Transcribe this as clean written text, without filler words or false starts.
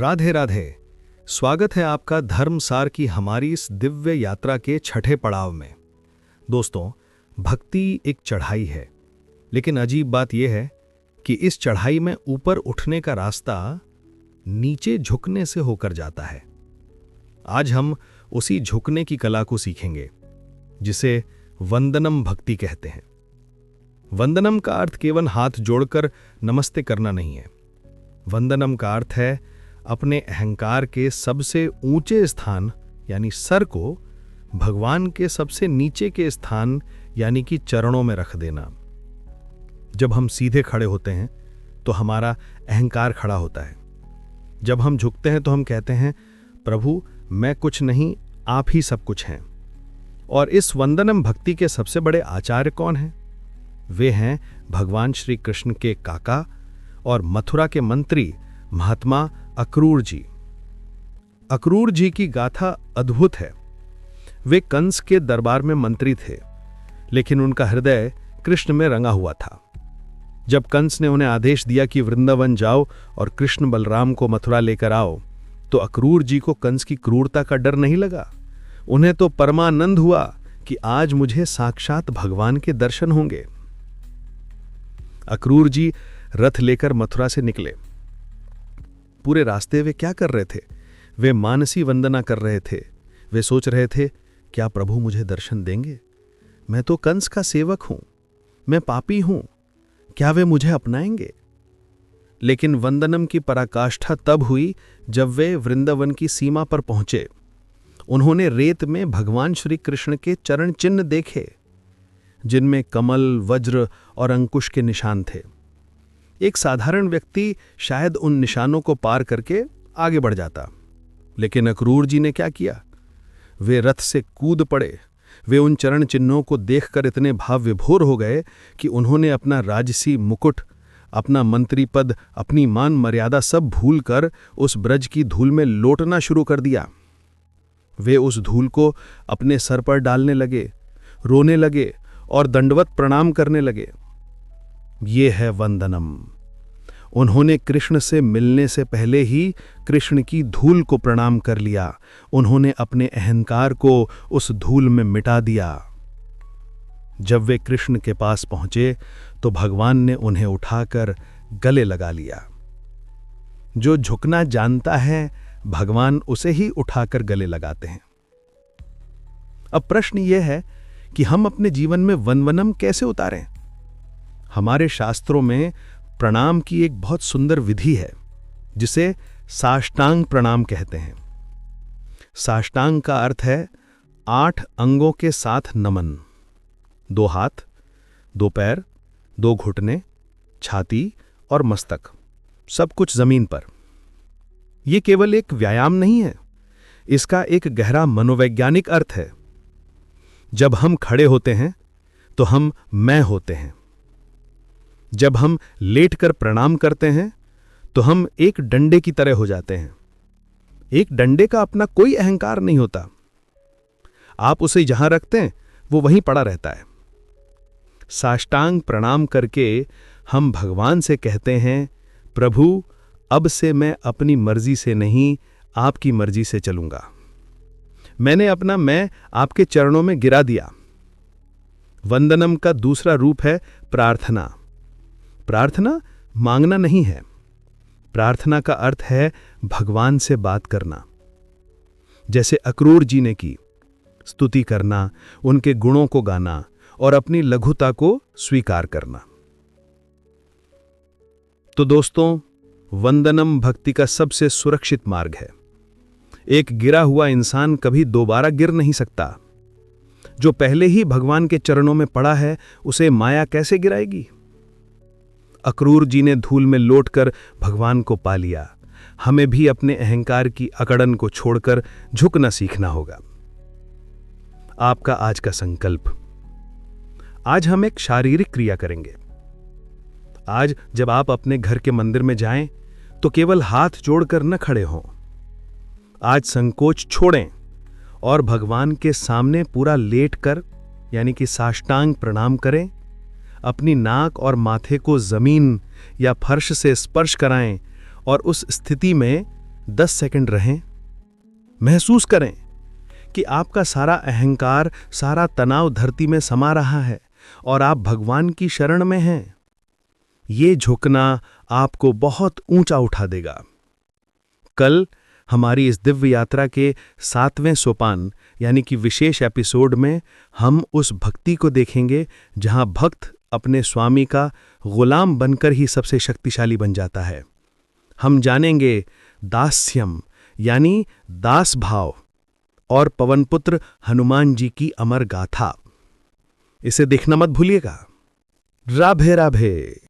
राधे राधे। स्वागत है आपका धर्मसार की हमारी इस दिव्य यात्रा के छठे पड़ाव में। दोस्तों, भक्ति एक चढ़ाई है, लेकिन अजीब बात यह है कि इस चढ़ाई में ऊपर उठने का रास्ता नीचे झुकने से होकर जाता है। आज हम उसी झुकने की कला को सीखेंगे, जिसे वंदनम भक्ति कहते हैं। वंदनम का अर्थ केवल हाथ जोड़कर नमस्ते करना नहीं है। वंदनम का अर्थ है अपने अहंकार के सबसे ऊंचे स्थान यानी सर को भगवान के सबसे नीचे के स्थान यानी कि चरणों में रख देना। जब हम सीधे खड़े होते हैं तो हमारा अहंकार खड़ा होता है। जब हम झुकते हैं तो हम कहते हैं, प्रभु मैं कुछ नहीं, आप ही सब कुछ हैं। और इस वंदनम भक्ति के सबसे बड़े आचार्य कौन हैं? वे हैं भगवान श्री कृष्ण के काका और मथुरा के मंत्री महात्मा अक्रूर जी। अक्रूर जी की गाथा अद्भुत है। वे कंस के दरबार में मंत्री थे, लेकिन उनका हृदय कृष्ण में रंगा हुआ था। जब कंस ने उन्हें आदेश दिया कि वृंदावन जाओ और कृष्ण बलराम को मथुरा लेकर आओ, तो अक्रूर जी को कंस की क्रूरता का डर नहीं लगा। उन्हें तो परमानंद हुआ कि आज मुझे साक्षात भगवान के दर्शन होंगे। अक्रूर जी रथ लेकर मथुरा से निकले। पूरे रास्ते वे क्या कर रहे थे? वे मानसी वंदना कर रहे थे। वे सोच रहे थे, क्या प्रभु मुझे दर्शन देंगे? मैं तो कंस का सेवक हूं, मैं पापी हूं, क्या वे मुझे अपनाएंगे? लेकिन वंदनम की पराकाष्ठा तब हुई जब वे वृंदावन की सीमा पर पहुंचे। उन्होंने रेत में भगवान श्री कृष्ण के चरण चिन्ह देखे, जिनमें कमल, वज्र और अंकुश के निशान थे। एक साधारण व्यक्ति शायद उन निशानों को पार करके आगे बढ़ जाता, लेकिन अक्रूर जी ने क्या किया? वे रथ से कूद पड़े। वे उन चरण चिन्हों को देखकर इतने भाव विभोर हो गए कि उन्होंने अपना राजसी मुकुट, अपना मंत्री पद, अपनी मान मर्यादा सब भूलकर उस ब्रज की धूल में लौटना शुरू कर दिया। वे उस धूल को अपने सर पर डालने लगे, रोने लगे और दंडवत प्रणाम करने लगे। ये है वंदनम। उन्होंने कृष्ण से मिलने से पहले ही कृष्ण की धूल को प्रणाम कर लिया। उन्होंने अपने अहंकार को उस धूल में मिटा दिया। जब वे कृष्ण के पास पहुंचे तो भगवान ने उन्हें उठाकर गले लगा लिया। जो झुकना जानता है, भगवान उसे ही उठाकर गले लगाते हैं। अब प्रश्न यह है कि हम अपने जीवन में वंदनम कैसे उतारें? हमारे शास्त्रों में प्रणाम की एक बहुत सुंदर विधि है, जिसे साष्टांग प्रणाम कहते हैं। साष्टांग का अर्थ है 8 अंगों के साथ नमन। 2 हाथ, 2 पैर, 2 घुटने, छाती और मस्तक, सब कुछ जमीन पर। यह केवल एक व्यायाम नहीं है, इसका एक गहरा मनोवैज्ञानिक अर्थ है। जब हम खड़े होते हैं तो हम मैं होते हैं। जब हम लेटकर प्रणाम करते हैं तो हम एक डंडे की तरह हो जाते हैं। एक डंडे का अपना कोई अहंकार नहीं होता। आप उसे जहां रखते हैं वो वहीं पड़ा रहता है। साष्टांग प्रणाम करके हम भगवान से कहते हैं, प्रभु अब से मैं अपनी मर्जी से नहीं, आपकी मर्जी से चलूंगा। मैंने अपना मैं आपके चरणों में गिरा दिया। वंदनम का दूसरा रूप है प्रार्थना। प्रार्थना मांगना नहीं है। प्रार्थना का अर्थ है भगवान से बात करना, जैसे अक्रूर जी ने की। स्तुति करना, उनके गुणों को गाना और अपनी लघुता को स्वीकार करना। तो दोस्तों, वंदनम भक्ति का सबसे सुरक्षित मार्ग है। एक गिरा हुआ इंसान कभी दोबारा गिर नहीं सकता। जो पहले ही भगवान के चरणों में पड़ा है, उसे माया कैसे गिराएगी? अक्रूर जी ने धूल में लौटकर भगवान को पा लिया। हमें भी अपने अहंकार की अकड़न को छोड़कर झुकना सीखना होगा। आपका आज का संकल्प। आज हम एक शारीरिक क्रिया करेंगे। आज जब आप अपने घर के मंदिर में जाएं तो केवल हाथ जोड़कर न खड़े हों। आज संकोच छोड़ें और भगवान के सामने पूरा लेटकर यानी कि साष्टांग प्रणाम करें। अपनी नाक और माथे को जमीन या फर्श से स्पर्श कराएं और उस स्थिति में 10 सेकंड रहें, महसूस करें कि आपका सारा अहंकार, सारा तनाव धरती में समा रहा है और आप भगवान की शरण में हैं। ये झुकना आपको बहुत ऊंचा उठा देगा। कल हमारी इस दिव्य यात्रा के 7वें सोपान यानी कि विशेष एपिसोड में हम उस भक्ति को देखेंगे जहां भक्त अपने स्वामी का गुलाम बनकर ही सबसे शक्तिशाली बन जाता है। हम जानेंगे दास्यम यानी दास भाव और पवनपुत्र हनुमान जी की अमर गाथा। इसे देखना मत भूलिएगा। राधे राधे।